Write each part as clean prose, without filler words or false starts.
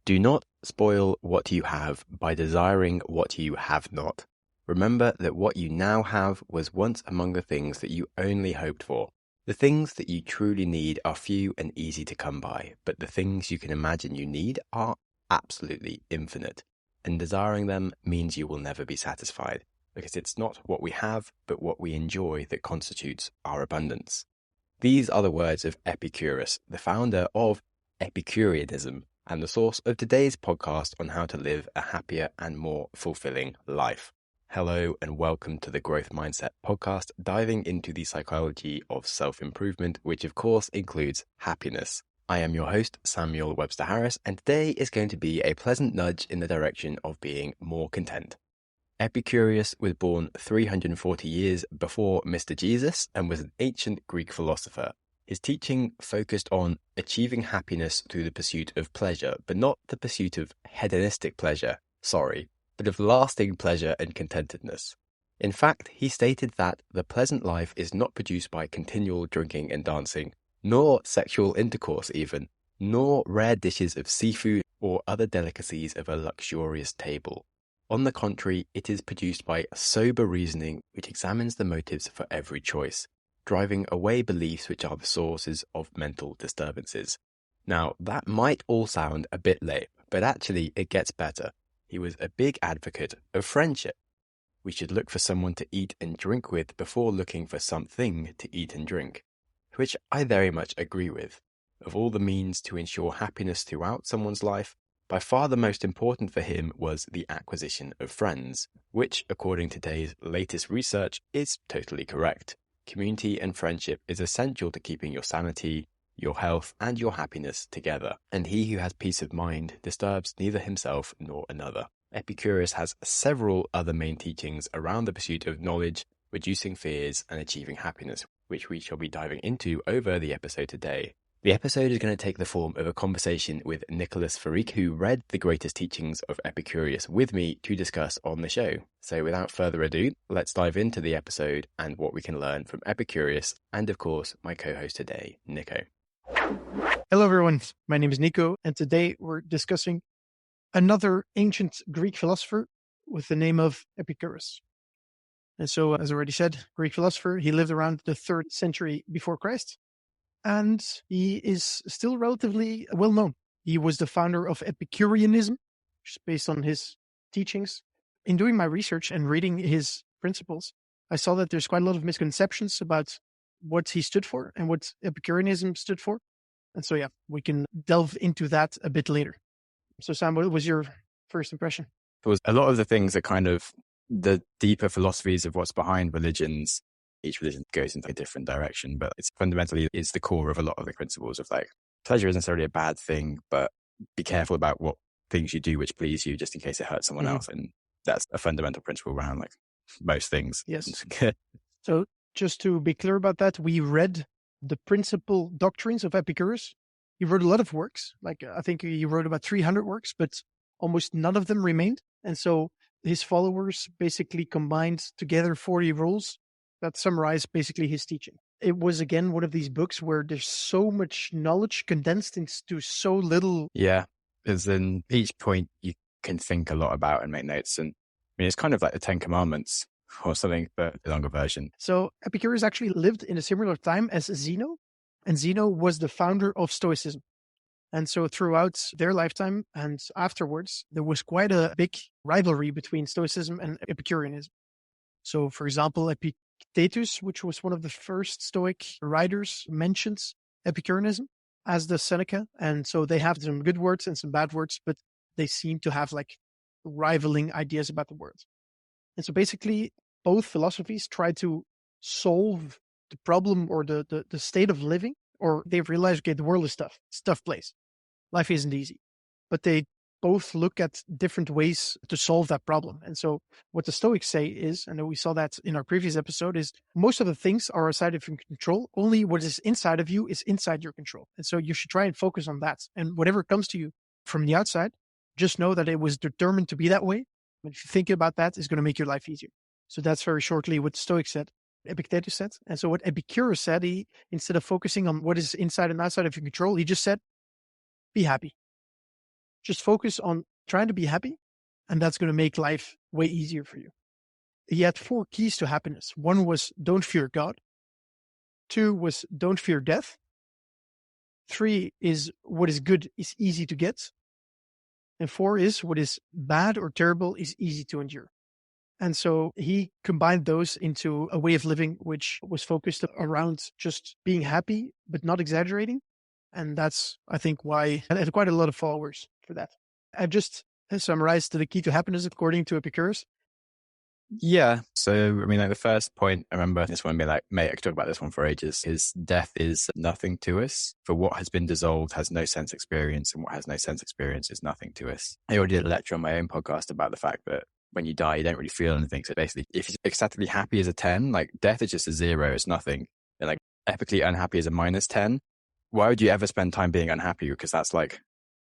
Do not spoil what you have by desiring what you have not. Remember that what you now have was once among the things that you only hoped for. The things that you truly need are few and easy to come by, but the things you can imagine you need are absolutely infinite. And desiring them means you will never be satisfied, because it's not what we have, but what we enjoy that constitutes our abundance. These are the words of Epicurus, the founder of Epicureanism, and the source of today's podcast on how to live a happier and more fulfilling life. Hello and welcome to the Growth Mindset podcast, diving into the psychology of self-improvement, which of course includes happiness. I am your host, Sam Webster Harris, and today is going to be a pleasant nudge in the direction of being more content. Epicurus was born 340 years before Mr. Jesus and was an ancient Greek philosopher. His teaching focused on achieving happiness through the pursuit of pleasure, but not the pursuit of hedonistic pleasure, but of lasting pleasure and contentedness. In fact, he stated that the pleasant life is not produced by continual drinking and dancing, nor sexual intercourse even, nor rare dishes of seafood or other delicacies of a luxurious table. On the contrary, it is produced by sober reasoning which examines the motives for every choice, driving away beliefs which are the sources of mental disturbances. Now, that might all sound a bit lame, but actually it gets better. He was a big advocate of friendship. We should look for someone to eat and drink with before looking for something to eat and drink, which I very much agree with. Of all the means to ensure happiness throughout someone's life, by far the most important for him was the acquisition of friends, which, according to today's latest research, is totally correct. Community and friendship is essential to keeping your sanity, your health, and your happiness together. And he who has peace of mind disturbs neither himself nor another. Epicurus has several other main teachings around the pursuit of knowledge, reducing fears, and achieving happiness, which we shall be diving into over the episode today. The episode is going to take the form of a conversation with Nicholas Farik, who read the greatest teachings of Epicurus with me to discuss on the show. So without further ado, let's dive into the episode and what we can learn from Epicurus and, of course, my co-host today, Nico. Hello, everyone. My name is Nico, and today we're discussing another ancient Greek philosopher with the name of Epicurus. And so, as already said, Greek philosopher, he lived around the 3rd century before Christ. And he is still relatively well known. He was the founder of Epicureanism, which is based on his teachings. In doing my research and reading his principles, I saw that there's quite a lot of misconceptions about what he stood for and what Epicureanism stood for. And so, we can delve into that a bit later. So, Sam, what was your first impression? There was a lot of the things that kind of the deeper philosophies of what's behind religions. Each religion goes into a different direction, but it's fundamentally is the core of a lot of the principles of like pleasure isn't necessarily a bad thing, but be careful about what things you do which please you just in case it hurts someone else. And that's a fundamental principle around like most things. Yes. So just to be clear about that, we read the principal doctrines of Epicurus. He wrote a lot of works, like I think he wrote about 300 works, but almost none of them remained. And so his followers basically combined together 40 rules that summarize basically his teaching. It was, again, one of these books where there's so much knowledge condensed into so little. Yeah, because in each point you can think a lot about and make notes. And I mean, it's kind of like the 10 Commandments or something, but a longer version. So Epicurus actually lived in a similar time as Zeno, and Zeno was the founder of Stoicism. And so throughout their lifetime and afterwards, there was quite a big rivalry between Stoicism and Epicureanism. So, for example, Epictetus, which was one of the first Stoic writers, mentions Epicureanism, as does Seneca. And so they have some good words and some bad words, but they seem to have like rivaling ideas about the words. And so basically, both philosophies try to solve the problem or the state of living, or they've realized, okay, the world is tough. It's a tough place. Life isn't easy. But they both look at different ways to solve that problem. And so what the Stoics say is, and we saw that in our previous episode, is most of the things are outside of your control. Only what is inside of you is inside your control. And so you should try and focus on that. And whatever comes to you from the outside, just know that it was determined to be that way. But if you think about that, it's going to make your life easier. So that's very shortly what the Stoics said. Epictetus said. And so what Epicurus said, he, instead of focusing on what is inside and outside of your control, he just said, be happy. Just focus on trying to be happy, and that's going to make life way easier for you. He had 4 keys to happiness. 1 was don't fear God. 2 was don't fear death. 3 is what is good is easy to get. And 4 is what is bad or terrible is easy to endure. And so he combined those into a way of living which was focused around just being happy, but not exaggerating. And that's, I think, why I had quite a lot of followers for that. I've just summarized the key to happiness according to Epicurus. Yeah. So, I mean, like the first point, I remember this one being like, mate, I could talk about this one for ages, is death is nothing to us. For what has been dissolved has no sense experience, and what has no sense experience is nothing to us. I already did a lecture on my own podcast about the fact that when you die, you don't really feel anything. So basically, if you're ecstatically happy as a 10, like death is just a 0, it's nothing. And like epically unhappy is a -10. Why would you ever spend time being unhappy? Because that's like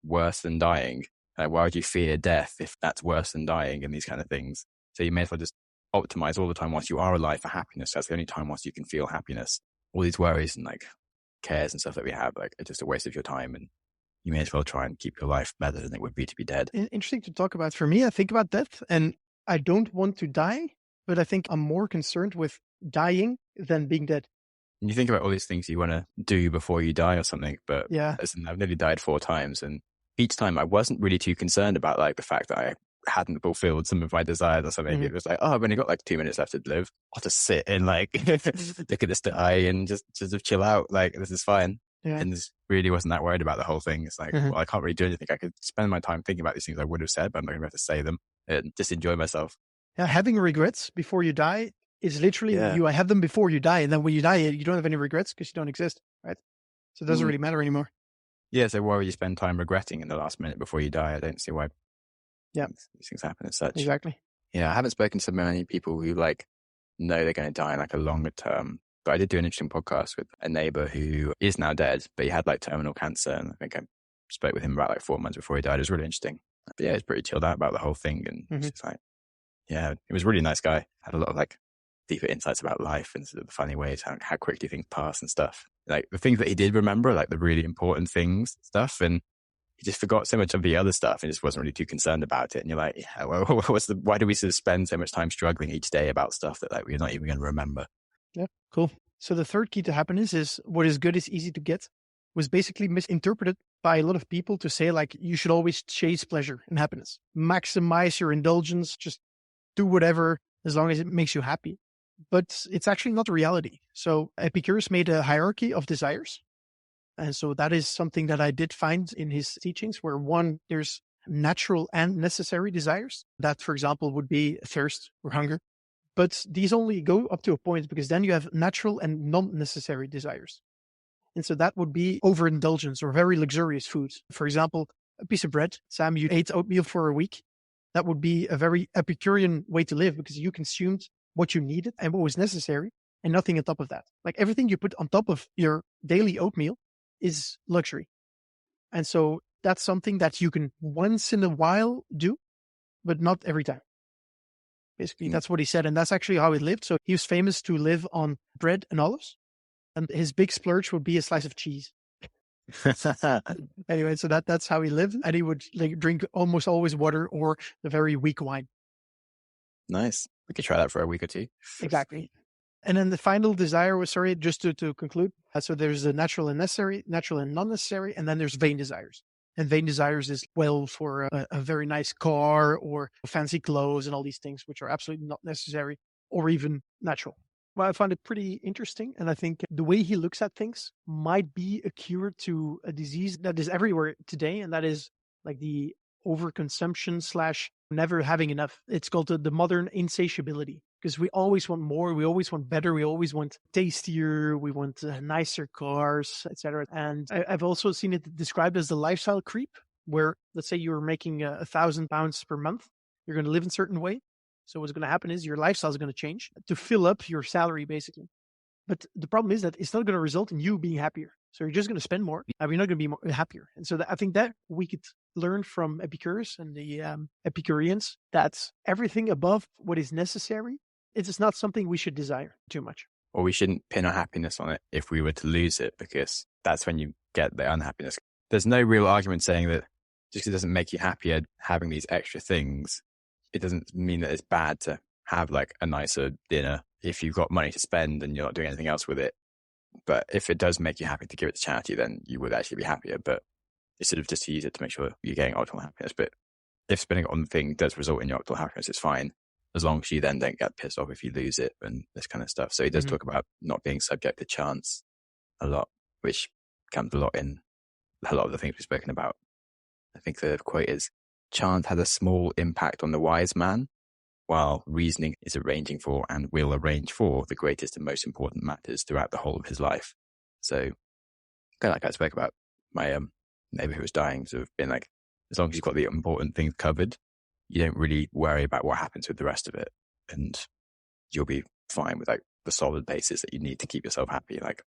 worse than dying. Like, why would you fear death if that's worse than dying and these kind of things? So you may as well just optimize all the time whilst you are alive for happiness. That's the only time whilst you can feel happiness. All these worries and like cares and stuff that we have, like, it's just a waste of your time, and you may as well try and keep your life better than it would be to be dead. Interesting to talk about. For me, I think about death, and I don't want to die, but I think I'm more concerned with dying than being dead. And you think about all these things you want to do before you die or something, but yeah, listen, I've nearly died 4 times, and each time I wasn't really too concerned about like the fact that I hadn't fulfilled some of my desires or something. It was like, oh, I've only got like 2 minutes left to live. I'll just sit and like look at this eye and just chill out. Like, this is fine. Yeah. And this really wasn't that worried about the whole thing. It's like, well, I can't really do anything. I could spend my time thinking about these things I would have said, but I'm not going to have to say them and just enjoy myself. Yeah, having regrets before you die is literally you have them before you die, and then when you die, you don't have any regrets because you don't exist, right? So it doesn't really matter anymore. Yeah, so why would you spend time regretting in the last minute before you die? I don't see why. Yeah, these things happen as such. Exactly. Yeah, I haven't spoken to many people who like know they're going to die in like a longer term. But I did do an interesting podcast with a neighbor who is now dead, but he had like terminal cancer, and I think I spoke with him about like 4 months before he died. It was really interesting. But yeah, he's pretty chilled out about the whole thing, and it's like, yeah, he was a really nice guy. Had a lot of like deeper insights about life and sort of the funny ways how quickly things pass and stuff. Like the things that he did remember, like the really important things stuff, and he just forgot so much of the other stuff and just wasn't really too concerned about it. And you're like, yeah, well, why do we sort of spend so much time struggling each day about stuff that like we're not even going to remember? Yeah, cool. So the third key to happiness is what is good is easy to get, was basically misinterpreted by a lot of people to say like, you should always chase pleasure and happiness, maximize your indulgence, just do whatever as long as it makes you happy. But it's actually not the reality. So Epicurus made a hierarchy of desires. And so that is something that I did find in his teachings, where 1, there's natural and necessary desires. That, for example, would be thirst or hunger. But these only go up to a point, because then you have natural and non-necessary desires. And so that would be overindulgence or very luxurious foods. For example, a piece of bread. Sam, you ate oatmeal for a week. That would be a very Epicurean way to live, because you consumed what you needed and what was necessary and nothing on top of that. Like everything you put on top of your daily oatmeal is luxury. And so that's something that you can once in a while do, but not every time. Basically, that's what he said. And that's actually how he lived. So he was famous to live on bread and olives. And his big splurge would be a slice of cheese. Anyway, so that's how he lived. And he would like drink almost always water or the very weak wine. Nice. We could try that for a week or 2. Exactly. And then the final desire was, sorry, just to conclude. So there's the natural and necessary, natural and non-necessary, and then there's vain desires. And vain desires is, well, for a very nice car or fancy clothes and all these things, which are absolutely not necessary or even natural. Well, I found it pretty interesting. And I think the way he looks at things might be a cure to a disease that is everywhere today. And that is like the overconsumption / never having enough. It's called the modern insatiability, because we always want more, we always want better, we always want tastier, we want nicer cars, etc. And I've also seen it described as the lifestyle creep, where let's say you're making £1,000 per month, you're going to live in a certain way. So what's going to happen is your lifestyle is going to change to fill up your salary, basically. But the problem is that it's not going to result in you being happier. So you're just going to spend more, and you're not going to be happier. And so I think that we could learn from Epicurus and the Epicureans that everything above what is necessary It's not something we should desire too much. Or we shouldn't pin our happiness on it if we were to lose it, because that's when you get the unhappiness. There's no real argument saying that just because it doesn't make you happier having these extra things, it doesn't mean that it's bad to have like a nicer dinner if you've got money to spend and you're not doing anything else with it. But if it does make you happy to give it to charity, then you would actually be happier. But it's sort of just to use it to make sure you're getting optimal happiness. But if spending it on the thing does result in your optimal happiness, it's fine, as long as you then don't get pissed off if you lose it and this kind of stuff. So he does talk about not being subject to chance a lot, which comes a lot in a lot of the things we've spoken about. I think the quote is, chance has a small impact on the wise man, while reasoning is arranging for and will arrange for the greatest and most important matters throughout the whole of his life. So kind of like I spoke about my neighbor who was dying, sort of being like, as long as you've got the important things covered, you don't really worry about what happens with the rest of it. And you'll be fine with like the solid basis that you need to keep yourself happy, like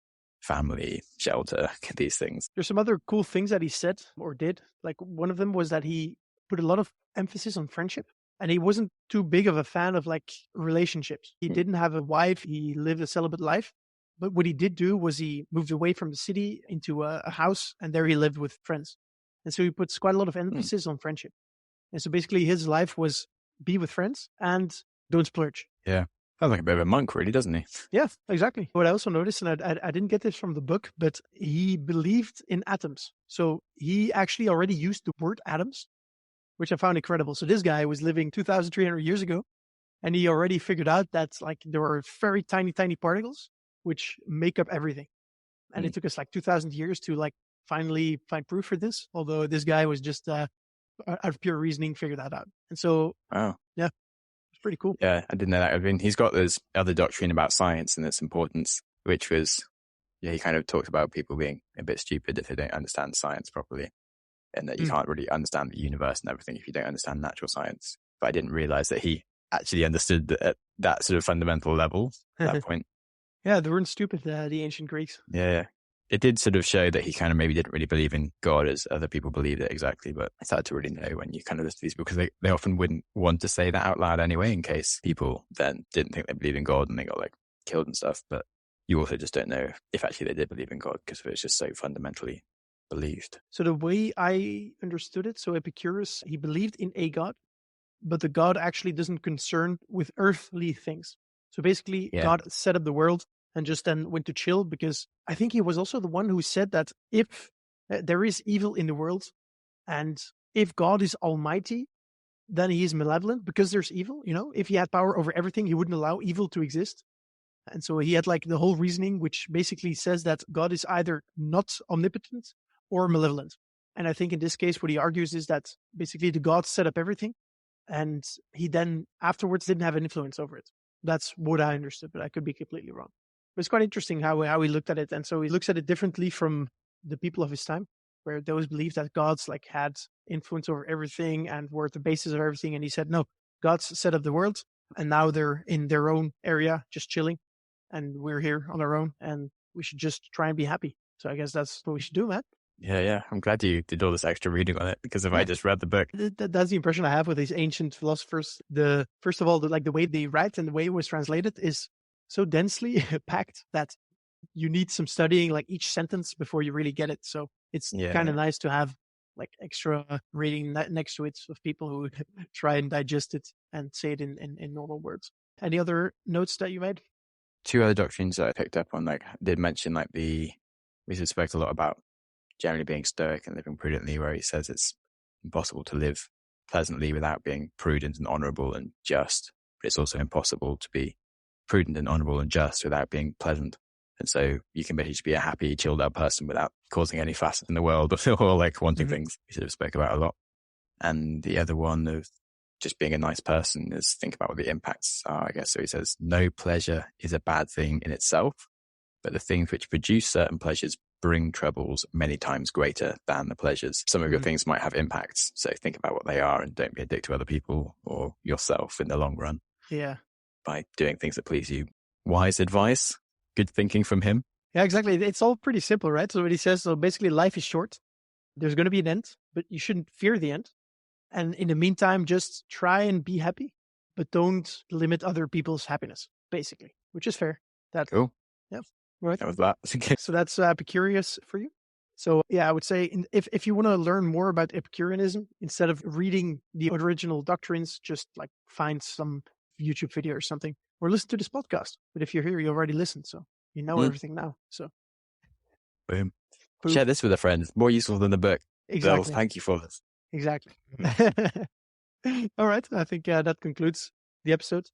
family, shelter, these things. There's some other cool things that he said or did. Like one of them was that he put a lot of emphasis on friendship. And he wasn't too big of a fan of like relationships. He didn't have a wife. He lived a celibate life. But what he did do was he moved away from the city into a house, and there he lived with friends. And so he puts quite a lot of emphasis on friendship. And so basically his life was be with friends and don't splurge. Yeah. Sounds like a bit of a monk, really, doesn't he? Yeah, exactly. What I also noticed, and I didn't get this from the book, but he believed in atoms. So he actually already used the word atoms, which I found incredible. So this guy was living 2,300 years ago, and he already figured out that like there are very tiny, tiny particles which make up everything. And it took us like 2,000 years to like finally find proof for this. Although this guy was just out of pure reasoning figured that out. And so, wow, yeah, it's pretty cool. Yeah, I didn't know that. I mean, he's got this other doctrine about science and its importance, which was, yeah, he kind of talks about people being a bit stupid if they don't understand science properly, and that you can't really understand the universe and everything if you don't understand natural science. But I didn't realize that he actually understood that at that sort of fundamental level at that point. Yeah, they weren't stupid, the ancient Greeks. Yeah. It did sort of show that he kind of maybe didn't really believe in God as other people believed it exactly, but it's hard to really know when you kind of listen to these people, because they often wouldn't want to say that out loud anyway, in case people then didn't think they believed in God and they got like killed and stuff. But you also just don't know if actually they did believe in God, because it's just so fundamentally believed. So the way I understood it, so Epicurus, he believed in a God, but the God actually doesn't concern with earthly things. So basically, God set up the world and just then went to chill, because I think he was also the one who said that if there is evil in the world, and if God is almighty, then he is malevolent because there's evil. You know, if he had power over everything, he wouldn't allow evil to exist. And so he had like the whole reasoning, which basically says that God is either not omnipotent or malevolent. And I think in this case, what he argues is that basically the God set up everything, and he then afterwards didn't have an influence over it. That's what I understood, but I could be completely wrong. But it's quite interesting how he looked at it. And so he looks at it differently from the people of his time, where those believed that gods like had influence over everything and were the basis of everything. And he said, no, gods set up the world, and now they're in their own area, just chilling. And we're here on our own, and we should just try and be happy. So I guess that's what we should do, man. Yeah. I'm glad you did all this extra reading on it, because if I just read the book. That's the impression I have with these ancient philosophers. First of all, the way they write and the way it was translated is so densely packed that you need some studying like each sentence before you really get it. So it's kind of nice to have like extra reading next to it of people who try and digest it and say it in normal words. Any other notes that you made? Two other doctrines that I picked up on, like, did mention like we spoke a lot about generally being stoic and living prudently, where he says it's impossible to live pleasantly without being prudent and honorable and just, but it's also impossible to be prudent and honorable and just without being pleasant. And so you can basically be a happy, chilled out person without causing any fuss in the world or like wanting things. We sort of spoke about a lot. And the other one of just being a nice person is think about what the impacts are, I guess. So he says, no pleasure is a bad thing in itself, but the things which produce certain pleasures bring troubles many times greater than the pleasures. Some of your things might have impacts. So think about what they are and don't be a dick to other people or yourself in the long run. Yeah. By doing things that please you. Wise advice. Good thinking from him. Yeah, exactly. It's all pretty simple, right? So what he says, so basically life is short. There's going to be an end, but you shouldn't fear the end. And in the meantime, just try and be happy, but don't limit other people's happiness, basically, which is fair. Cool. Yeah. Right. That was that. So that's Epicurus for you. So yeah, I would say if you want to learn more about Epicureanism, instead of reading the original doctrines, just like find some YouTube video or something, or listen to this podcast. But if you're here, you already listened, so you know everything now. So Boom. Boom. Share this with a friend. More useful than the book. Exactly. Bill, thank you for this. Exactly. All right. I think that concludes the episode.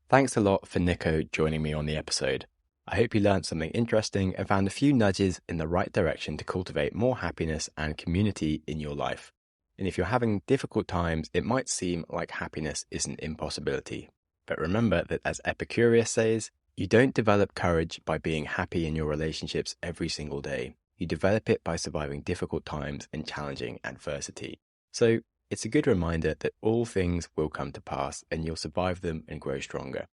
Thanks a lot for Nico joining me on the episode. I hope you learned something interesting and found a few nudges in the right direction to cultivate more happiness and community in your life. And if you're having difficult times, it might seem like happiness is an impossibility. But remember that, as Epicurus says, you don't develop courage by being happy in your relationships every single day. You develop it by surviving difficult times and challenging adversity. So it's a good reminder that all things will come to pass and you'll survive them and grow stronger.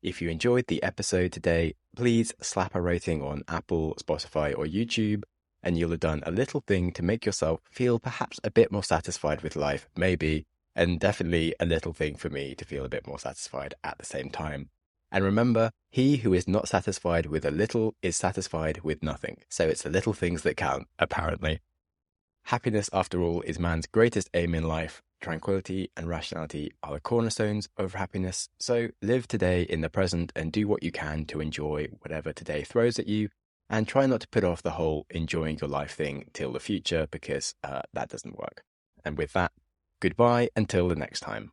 If you enjoyed the episode today, please slap a rating on Apple, Spotify, or YouTube, and you'll have done a little thing to make yourself feel perhaps a bit more satisfied with life, maybe, and definitely a little thing for me to feel a bit more satisfied at the same time. And remember, he who is not satisfied with a little is satisfied with nothing. So it's the little things that count, apparently. Happiness, after all, is man's greatest aim in life. Tranquility and rationality are the cornerstones of happiness. So live today in the present and do what you can to enjoy whatever today throws at you. And try not to put off the whole enjoying your life thing till the future, because that doesn't work. And with that, goodbye until the next time.